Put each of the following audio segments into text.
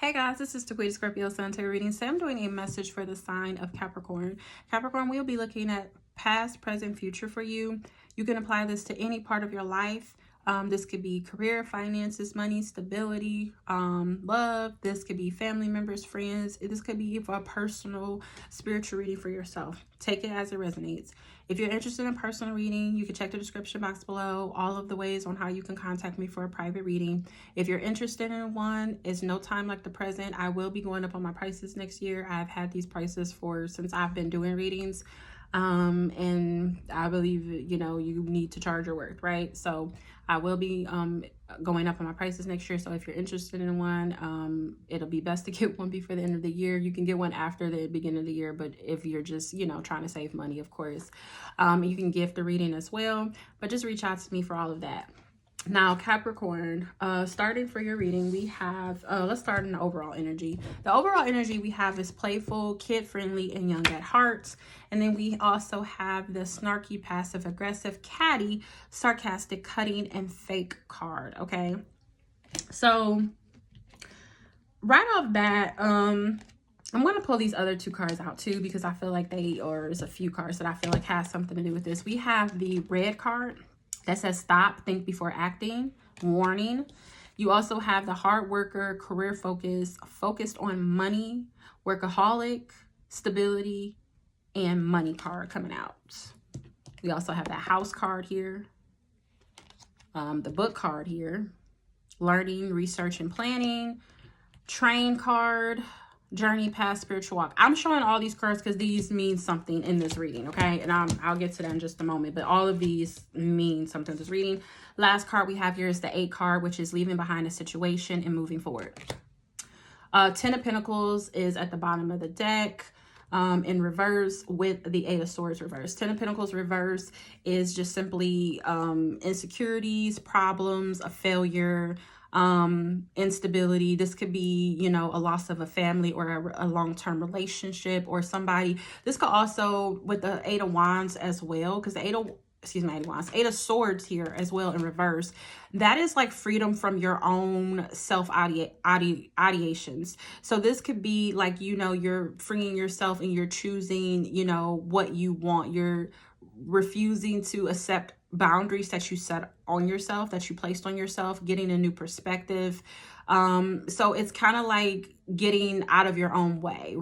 Hey guys, this is Taquita Scorpio Sun Tarot reading. So I'm doing a message for the sign of Capricorn. Capricorn, we'll be looking at past, present, future for you. You can apply this to any part of your life. This could be career, finances, money, stability, love. This could be family members, friends. This could be a personal spiritual reading for yourself. Take it as it resonates. If you're interested in personal reading, you can check the description box below. All of the ways on how you can contact me for a private reading. If you're interested in one, it's no time like the present. I will be going up on my prices next year. I've had these prices since I've been doing readings. And I believe, you need to charge your worth, right? So I will be going up on my prices next year. So if you're interested in one, it'll be best to get one before the end of the year. You can get one after the beginning of the year, but if you're just, trying to save money, of course, you can gift the reading as well, but just reach out to me for all of that. Now, Capricorn, starting for your reading, we have, let's start in the overall energy. The overall energy we have is playful, kid-friendly, and young at heart. And then we also have the snarky, passive-aggressive, catty, sarcastic, cutting, and fake card, okay? So, right off bat, I'm going to pull these other two cards out too because I feel like there's a few cards that I feel like has something to do with this. We have the red card that says stop, think before acting, warning. You also have the hard worker, career focus, focused on money, workaholic, stability, and money card coming out. We also have that house card here, the book card here, learning, research, and planning, train card, journey, past, spiritual walk. I'm showing all these cards because these mean something in this reading, okay? And I'll get to that in just a moment, but all of these mean something in this reading. Last card we have here is the 8 card, which is leaving behind a situation and moving forward. 10 of Pentacles is at the bottom of the deck in reverse with the 8 of Swords reverse. 10 of Pentacles reverse is just simply insecurities, problems, a failure, instability. This could be, a loss of a family or a long-term relationship or somebody. This could also, with the 8 of Wands as well, because the 8 of Swords here as well in reverse, that is like freedom from your own ideations. So this could be like, you're freeing yourself and you're choosing, what you want. You're refusing to accept boundaries that you set on yourself, that you placed on yourself, getting a new perspective. So it's kind of like getting out of your own way,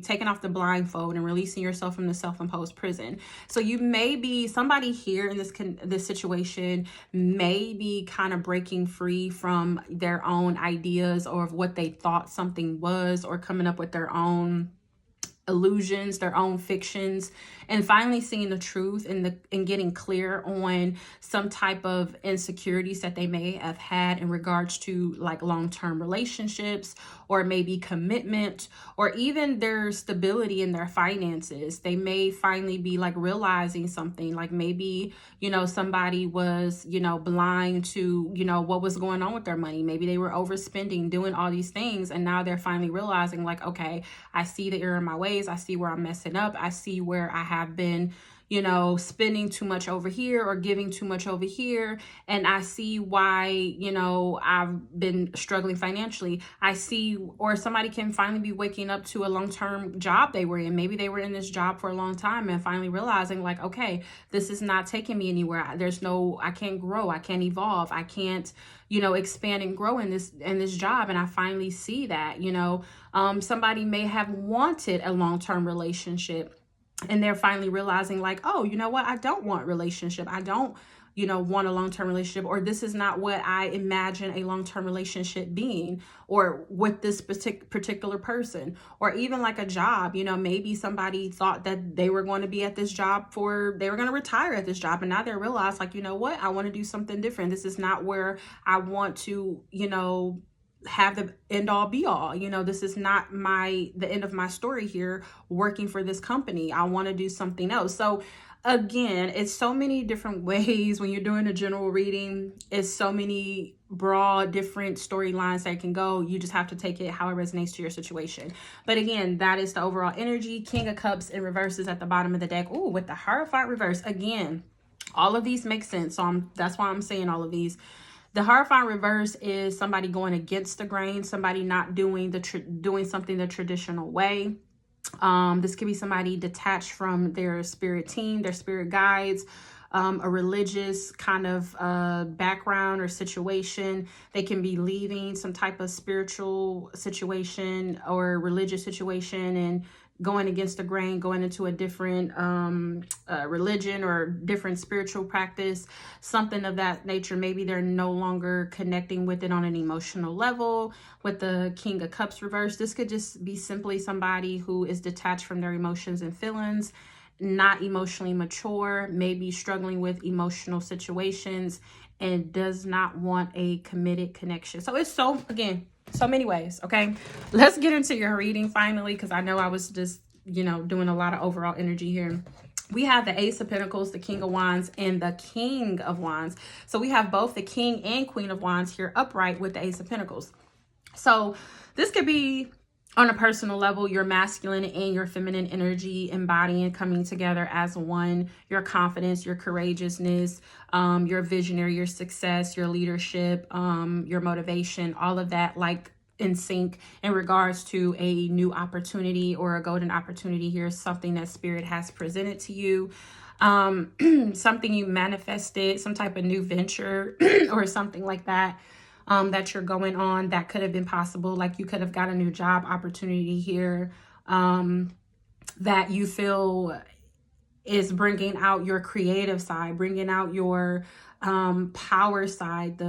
taking off the blindfold and releasing yourself from the self-imposed prison. So you may be, somebody here in this situation may be kind of breaking free from their own ideas or of what they thought something was, or coming up with their own illusions, their own fictions, and finally seeing the truth and getting clear on some type of insecurities that they may have had in regards to like long-term relationships, or maybe commitment, or even their stability in their finances. They may finally be like realizing something, like maybe, somebody was, blind to, what was going on with their money. Maybe they were overspending, doing all these things, and now they're finally realizing like, okay, I see the error in my ways. I see where I'm messing up. I see where I have been, spending too much over here or giving too much over here. And I see why, I've been struggling financially. I see, or somebody can finally be waking up to a long-term job they were in. Maybe they were in this job for a long time and finally realizing like, okay, this is not taking me anywhere. I can't grow. I can't evolve. I can't, expand and grow in this job. And I finally see that, somebody may have wanted a long-term relationship, and they're finally realizing like, oh, you know what? I don't want a relationship. I don't, want a long-term relationship, or this is not what I imagine a long-term relationship being, or with this particular person, or even like a job. Maybe somebody thought that they were going to be at this job they were going to retire at this job. And now they realize like, you know what? I want to do something different. This is not where I want to, have the end all be all. This is not the end of my story here working for this company. I want to do something else. So again, it's so many different ways when you're doing a general reading. It's so many broad different storylines that can go. You just have to take it how it resonates to your situation. But again, that is the overall energy. King of Cups in reverse is at the bottom of the deck. Ooh, with the Hierophant reverse. Again, all of these make sense. So that's why I'm saying all of these. The Hierophant reverse is somebody going against the grain, somebody not doing doing something the traditional way. This could be somebody detached from their spirit team, their spirit guides, a religious kind of background or situation. They can be leaving some type of spiritual situation or religious situation and going against the grain, going into a different religion or different spiritual practice, something of that nature. Maybe they're no longer connecting with it on an emotional level. With the King of Cups reverse, this could just be simply somebody who is detached from their emotions and feelings, not emotionally mature, maybe struggling with emotional situations, and does not want a committed connection. So it's so many ways. Okay, let's get into your reading finally, because I know I was just, doing a lot of overall energy here. We have the Ace of Pentacles, the King of Wands, and the King of Wands. So we have both the King and Queen of Wands here upright with the Ace of Pentacles. So this could be on a personal level, your masculine and your feminine energy embodying, coming together as one. Your confidence, your courageousness, your visionary, your success, your leadership, your motivation, all of that like in sync in regards to a new opportunity or a golden opportunity here, something that Spirit has presented to you. Something you manifested, some type of new venture or something like that. That you're going on that could have been possible. Like you could have got a new job opportunity here that you feel is bringing out your creative side, bringing out your power side,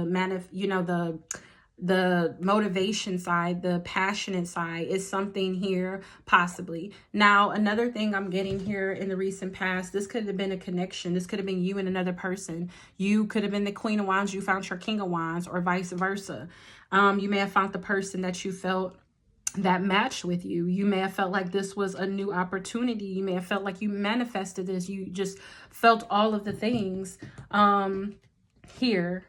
the motivation side, the passionate side is something here possibly. Now, another thing I'm getting here in the recent past, this could have been a connection. This could have been you and another person. You could have been the Queen of Wands, you found your King of Wands, or vice versa. You may have found the person that you felt that matched with you. You may have felt like this was a new opportunity. You may have felt like you manifested this. You just felt all of the things here.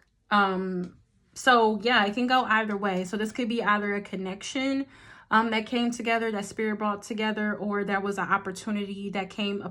So yeah, it can go either way. So this could be either a connection that came together, that Spirit brought together, or there was an opportunity that came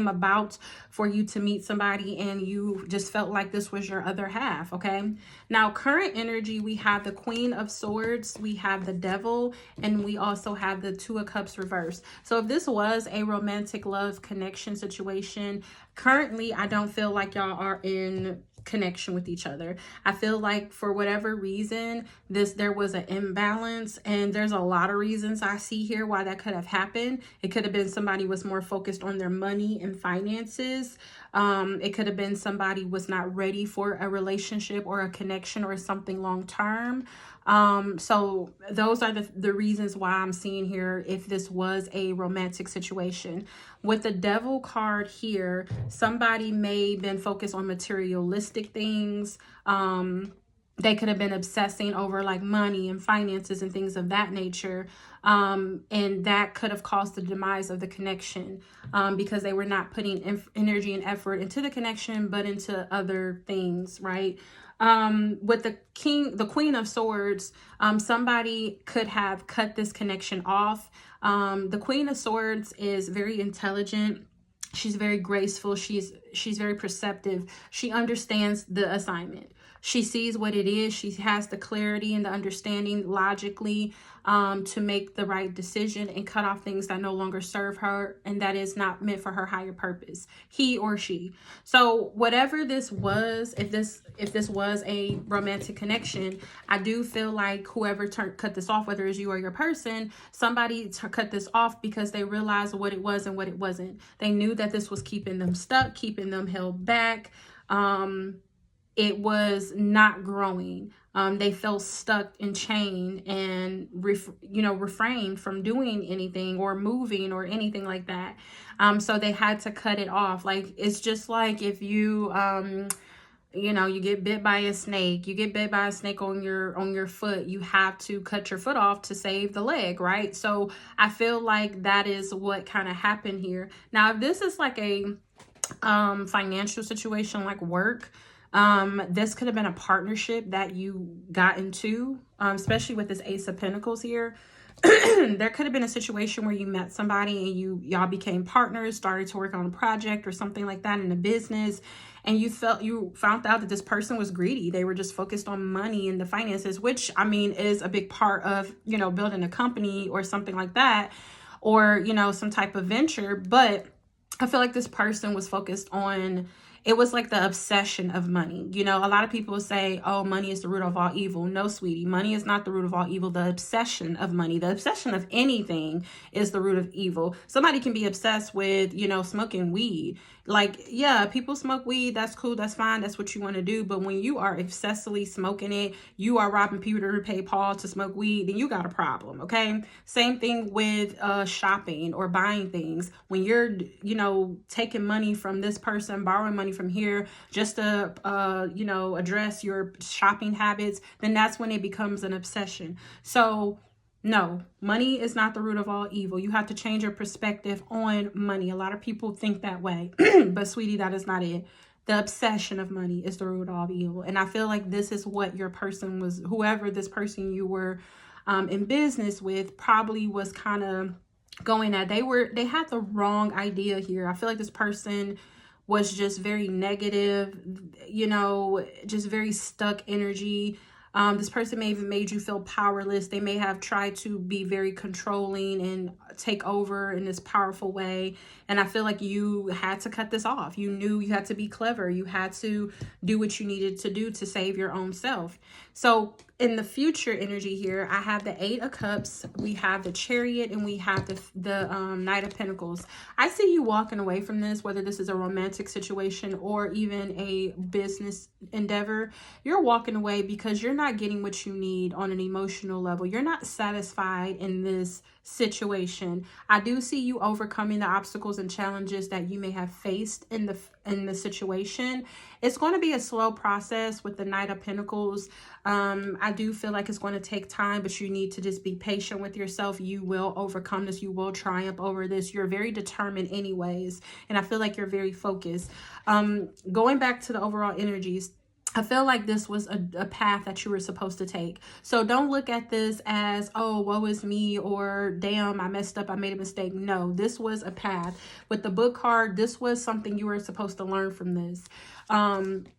about for you to meet somebody and you just felt like this was your other half. Okay, now current energy, we have the Queen of Swords, we have the Devil, and we also have the Two of Cups reversed. So if this was a romantic love connection situation, currently I don't feel like y'all are in connection with each other. I feel like for whatever reason there was an imbalance, and there's a lot of reasons I see here why that could have happened. It could have been somebody was more focused on their money and finances. It could have been somebody was not ready for a relationship or a connection or something long term. So those are the reasons why I'm seeing here if this was a romantic situation. With the Devil card here, somebody may have been focused on materialistic things. They could have been obsessing over like money and finances and things of that nature. And that could have caused the demise of the connection because they were not putting energy and effort into the connection, but into other things, right? With the Queen of Swords, somebody could have cut this connection off. The Queen of Swords is very intelligent. She's very graceful. She's very perceptive. She understands the assignment. She sees what it is. She has the clarity and the understanding logically to make the right decision and cut off things that no longer serve her and that is not meant for her higher purpose, he or she. So whatever this was, if this was a romantic connection, I do feel like whoever cut this off, whether it's you or your person, somebody cut this off because they realized what it was and what it wasn't. They knew that this was keeping them stuck, keeping them held back. It was not growing. They felt stuck and chained and, refrained from doing anything or moving or anything like that. So they had to cut it off. Like, it's just like if you, you get bit by a snake, on your foot, you have to cut your foot off to save the leg, right? So I feel like that is what kind of happened here. Now, if this is like a financial situation like work, This could have been a partnership that you got into, especially with this Ace of Pentacles here. There could have been a situation where you met somebody and y'all became partners, started to work on a project or something like that in a business, and you found out that this person was greedy. They were just focused on money and the finances, which, I mean, is a big part of, you know, building a company or something like that, or, you know, some type of venture. But I feel like this person was focused on, it was like the obsession of money. You know, a lot of people say, oh, money is the root of all evil. No, sweetie, money is not the root of all evil. The obsession of money, the obsession of anything is the root of evil. Somebody can be obsessed with, you know, smoking weed. Like, yeah, people smoke weed. That's cool. That's fine. That's what you want to do. But when you are excessively smoking it, you are robbing Peter to pay Paul to smoke weed, then you got a problem. Okay. Same thing with shopping or buying things. When you're, you know, taking money from this person, borrowing money from here just to, you know, address your shopping habits, then that's when it becomes an obsession. So no, money is not the root of all evil. You have to change your perspective on money. A lot of people think that way, but sweetie, that is not it. The obsession of money is the root of all evil. And I feel like this is what your person was, whoever this person you were in business with probably was kind of going at. They had the wrong idea here. I feel like this person was just very negative, you know, just very stuck energy. This person may have made you feel powerless. They may have tried to be very controlling and take over in this powerful way. And I feel like you had to cut this off. You knew you had to be clever. You had to do what you needed to do to save your own self. So in the future energy here, I have the 8 of Cups, we have the Chariot, and we have the Knight of Pentacles. I see you walking away from this, whether this is a romantic situation or even a business endeavor. You're walking away because you're not getting what you need on an emotional level. You're not satisfied in this situation. I do see you overcoming the obstacles and challenges that you may have faced in the situation. It's going to be a slow process with the Knight of Pentacles. I do feel like it's going to take time, but you need to just be patient with yourself. You will overcome this. You will triumph over this. You're very determined anyways. And I feel like you're very focused. Going back to the overall energies, I feel like this was a path that you were supposed to take. So don't look at this as, oh, woe is me, or damn, I messed up, I made a mistake. No, this was a path. With the book card, this was something you were supposed to learn from this. And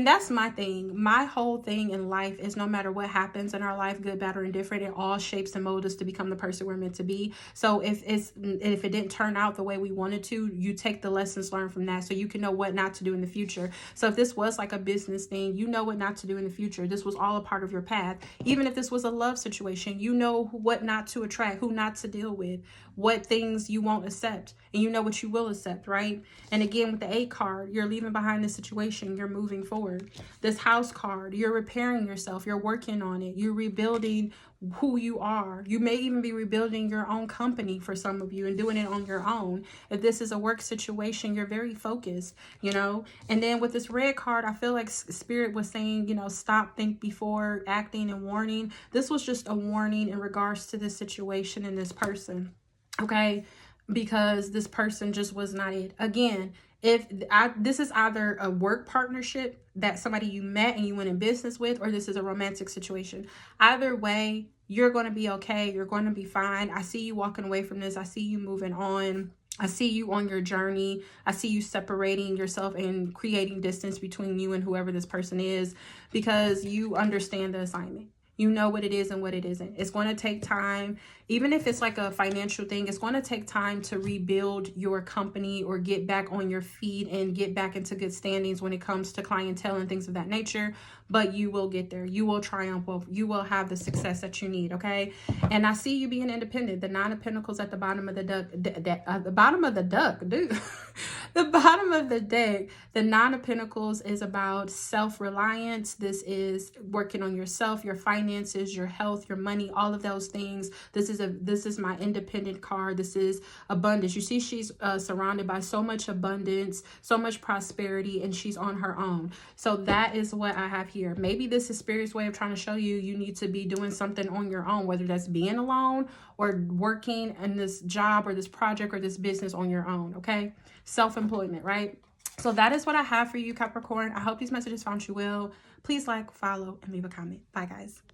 that's my thing. My whole thing in life is no matter what happens in our life, good, bad, or indifferent, it all shapes and molds us to become the person we're meant to be. So if it didn't turn out the way we wanted to, you take the lessons learned from that so you can know what not to do in the future. So if this was like a business thing, you know what not to do in the future. This was all a part of your path. Even if this was a love situation, you know what not to attract, who not to deal with, what things you won't accept, and you know what you will accept, right? And again, with the 8 card, you're leaving behind the situation, you're moving forward. This House card, you're repairing yourself, you're working on it, you're rebuilding who you are. You may even be rebuilding your own company for some of you and doing it on your own. If this is a work situation, you're very focused, you know. And then with this red card, I feel like Spirit was saying, you know, stop, think before acting, and warning. This was just a warning in regards to this situation and this person, okay? Because this person just was not it. Again, this is either a work partnership that somebody you met and you went in business with, or this is a romantic situation. Either way, you're going to be okay. You're going to be fine. I see you walking away from this. I see you moving on. I see you on your journey. I see you separating yourself and creating distance between you and whoever this person is, because you understand the assignment. You know what it is and what it isn't. It's going to take time. Even if it's like a financial thing, it's going to take time to rebuild your company or get back on your feet and get back into good standings when it comes to clientele and things of that nature. But you will get there. You will triumph. You will have the success that you need, okay? And I see you being independent. The 9 of Pentacles at the bottom of the duck. The bottom of the duck, dude. The bottom of the deck. The 9 of Pentacles is about self-reliance. This is working on yourself, your finances, your health, your money, all of those things. This is my independent card. This is abundance. You see, she's surrounded by so much abundance, so much prosperity, and she's on her own. So that is what I have here. Maybe this is Spirit's way of trying to show you you need to be doing something on your own, whether that's being alone or working in this job or this project or this business on your own, okay? Self-employment, right? So that is what I have for you, Capricorn. I hope these messages found you well. Please like, follow, and leave a comment. Bye, guys.